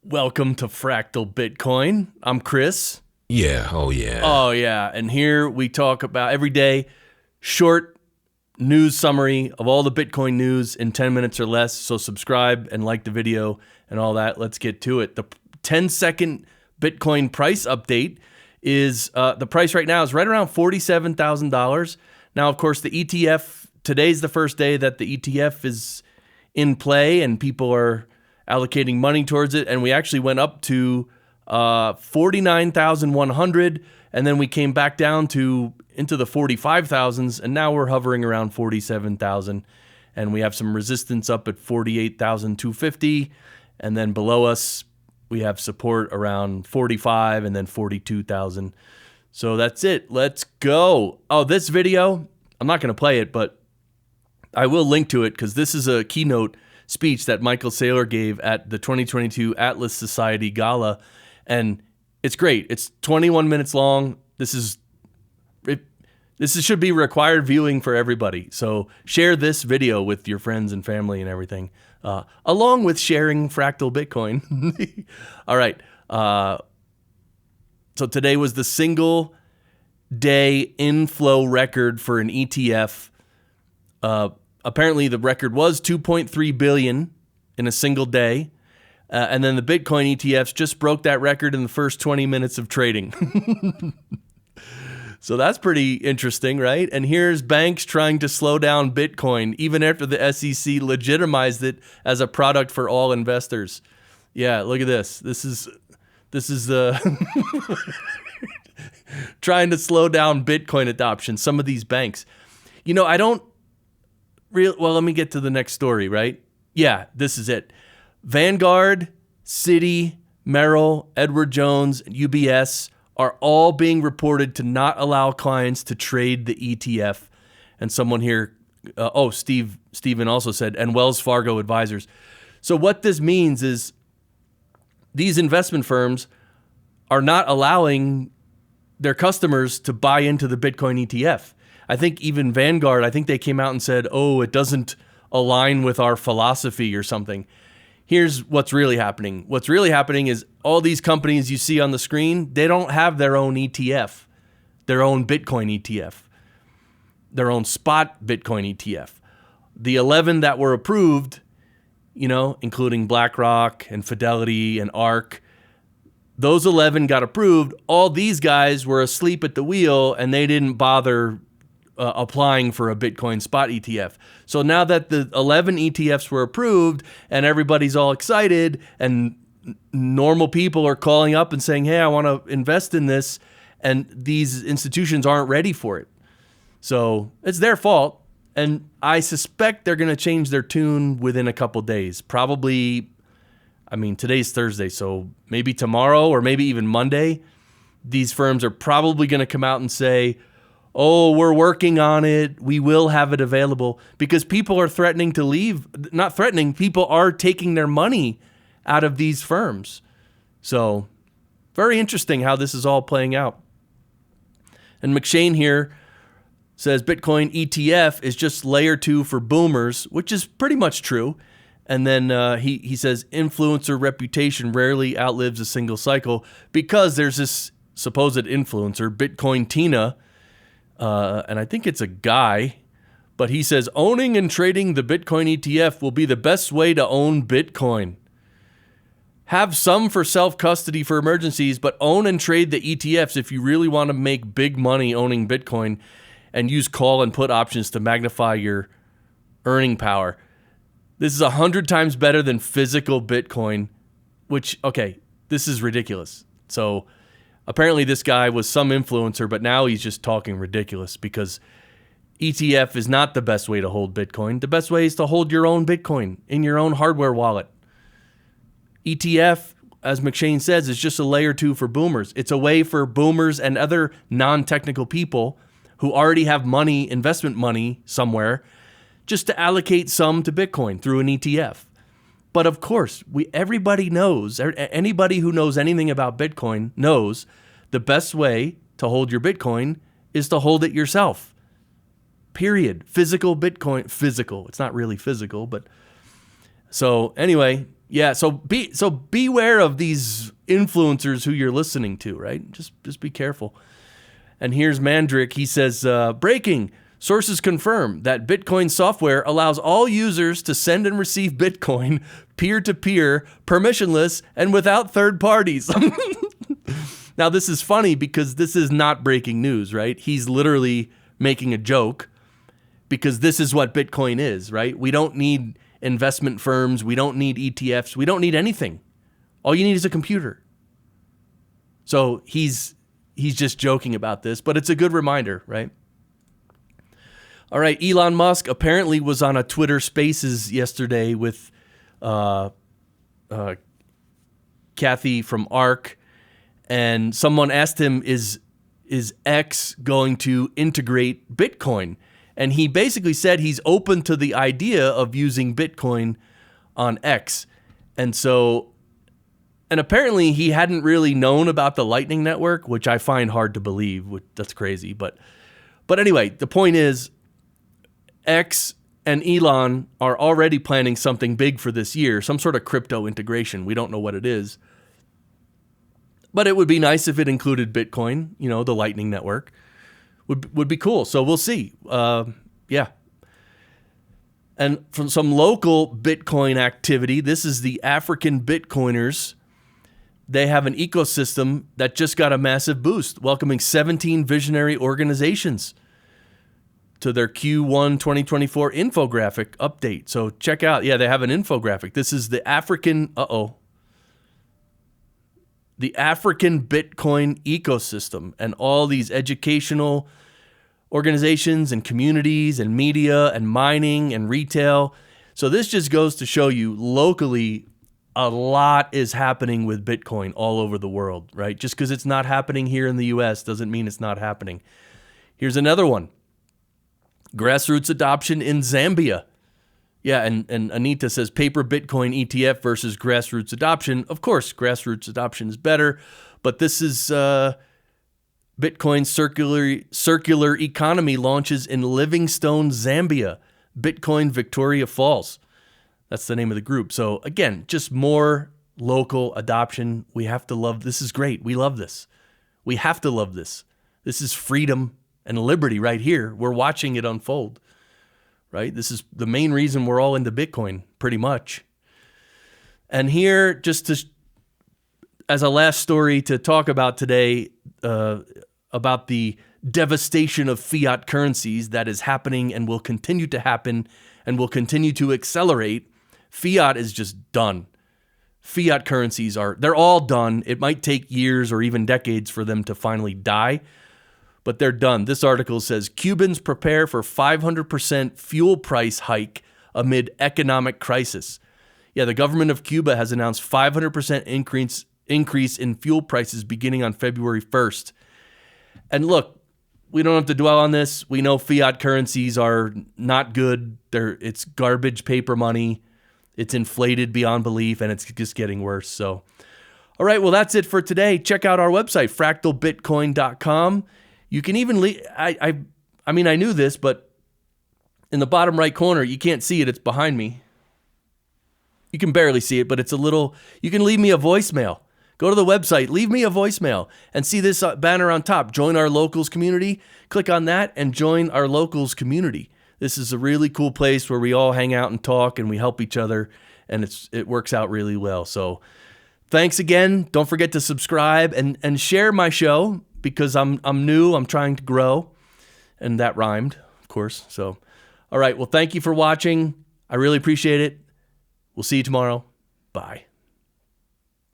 Welcome to Fractal Bitcoin. I'm Chris. Yeah, oh yeah. Oh yeah, and here we talk about every day short news summary of all the Bitcoin news in 10 minutes or less. So subscribe and like the video and all that. Let's get to it. The 10-second Bitcoin price update is the price right now is right around $47,000. Now, of course, the ETF, today's the first day that the ETF is in play and people are allocating money towards it, and we actually went up to 49,100, and then we came back down to into the 45,000s, and now we're hovering around 47,000, and we have some resistance up at 48,250, and then below us we have support around 45 and then 42,000. So that's it. Let's go. Oh, this video, I'm not going to play it, but I will link to it because this is a keynote speech that Michael Saylor gave at the 2022 Atlas Society Gala, and it's great. It's 21 minutes long. This should be required viewing for everybody. So share this video with your friends and family and everything, along with sharing Fractal Bitcoin. All right. So today was the single day inflow record for an ETF. Apparently, the record was 2.3 billion in a single day. And then the Bitcoin ETFs just broke that record in the first 20 minutes of trading. So that's pretty interesting, right? And here's banks trying to slow down Bitcoin, even after the SEC legitimized it as a product for all investors. Yeah, look at this. This is the trying to slow down Bitcoin adoption. Some of these banks, I don't. Well, let me get to the next story, right? Yeah, this is it. Vanguard, Citi, Merrill, Edward Jones, and UBS are all being reported to not allow clients to trade the ETF. And someone here, Steven also said, and Wells Fargo advisors. So what this means is these investment firms are not allowing their customers to buy into the Bitcoin ETF. I think even Vanguard, I think they came out and said, it doesn't align with our philosophy or something. Here's what's really happening. What's really happening is all these companies you see on the screen, they don't have their own ETF, their own Bitcoin ETF, their own spot Bitcoin ETF. The 11 that were approved, including BlackRock and Fidelity and ARK, those 11 got approved. All these guys were asleep at the wheel and they didn't bother applying for a Bitcoin spot ETF. So now that the 11 ETFs were approved and everybody's all excited and normal people are calling up and saying, hey, I want to invest in this, and these institutions aren't ready for it. So it's their fault. And I suspect they're going to change their tune within a couple days. Probably, today's Thursday, so maybe tomorrow or maybe even Monday, these firms are probably going to come out and say, we're working on it. We will have it available, because people are threatening to leave. Not threatening, people are taking their money out of these firms. So very interesting how this is all playing out. And McShane here says Bitcoin ETF is just layer 2 for boomers, which is pretty much true. And then he says influencer reputation rarely outlives a single cycle, because there's this supposed influencer, Bitcoin Tina, and I think it's a guy, but he says owning and trading the Bitcoin ETF will be the best way to own Bitcoin. Have some for self-custody for emergencies, but own and trade the ETFs if you really want to make big money owning Bitcoin, and use call and put options to magnify your earning power. This is 100 times better than physical Bitcoin, which, this is ridiculous. So apparently this guy was some influencer, but now he's just talking ridiculous, because ETF is not the best way to hold Bitcoin. The best way is to hold your own Bitcoin in your own hardware wallet. ETF, as McShane says, is just a layer 2 for boomers. It's a way for boomers and other non-technical people who already have money, investment money somewhere, just to allocate some to Bitcoin through an ETF. But of course, everybody knows, anybody who knows anything about Bitcoin knows the best way to hold your Bitcoin is to hold it yourself. Period. Physical Bitcoin, physical. It's not really physical, but so anyway, Yeah, so beware of these influencers who you're listening to, right? Just be careful. And here's Mandrick. He says, breaking. Sources confirm that Bitcoin software allows all users to send and receive Bitcoin peer-to-peer, permissionless, and without third parties. Now, this is funny because this is not breaking news, right? He's literally making a joke because this is what Bitcoin is, right? We don't need investment firms. We don't need ETFs. We don't need anything. All you need is a computer. So he's just joking about this, but it's a good reminder, right? All right, Elon Musk apparently was on a Twitter Spaces yesterday with Kathy from ARK, and someone asked him, is X going to integrate Bitcoin? And he basically said he's open to the idea of using Bitcoin on X. And apparently he hadn't really known about the Lightning Network, which I find hard to believe. That's crazy. But anyway, the point is, X and Elon are already planning something big for this year, some sort of crypto integration. We don't know what it is. But it would be nice if it included Bitcoin, the Lightning Network. Would be cool. So we'll see. Yeah. And from some local Bitcoin activity, this is the African Bitcoiners. They have an ecosystem that just got a massive boost, welcoming 17 visionary organizations to their Q1 2024 infographic update. So check out, they have an infographic. This is the African Bitcoin ecosystem and all these educational organizations and communities and media and mining and retail. So this just goes to show you locally, a lot is happening with Bitcoin all over the world, right? Just because it's not happening here in the US doesn't mean it's not happening. Here's another one. Grassroots adoption in Zambia. Yeah, and Anita says paper Bitcoin ETF versus grassroots adoption. Of course, grassroots adoption is better, but this is Bitcoin circular economy launches in Livingstone, Zambia. Bitcoin Victoria Falls. That's the name of the group. So again, just more local adoption. We have to love. This is great. We love this. We have to love this. This is freedom and liberty right here. We're watching it unfold, right? This is the main reason we're all into Bitcoin, pretty much. And here, just as a last story to talk about today, about the devastation of fiat currencies that is happening and will continue to happen and will continue to accelerate. Fiat is just done. Fiat currencies they're all done. It might take years or even decades for them to finally die, but they're done. This article says Cubans prepare for 500% fuel price hike amid economic crisis. Yeah, the government of Cuba has announced 500% increase in fuel prices beginning on February 1st. And look, we don't have to dwell on this. We know fiat currencies are not good. It's garbage paper money. It's inflated beyond belief, and it's just getting worse. So, all right, well, that's it for today. Check out our website, fractalbitcoin.com. You can even I mean, I knew this, but in the bottom right corner, you can't see it. It's behind me. You can barely see it, but it's you can leave me a voicemail. Go to the website, leave me a voicemail, and see this banner on top. Join our locals community. Click on that and join our locals community. This is a really cool place where we all hang out and talk and we help each other, and it works out really well. So thanks again. Don't forget to subscribe and share my show because I'm new. I'm trying to grow, and that rhymed, of course. So, all right. Well, thank you for watching. I really appreciate it. We'll see you tomorrow. Bye.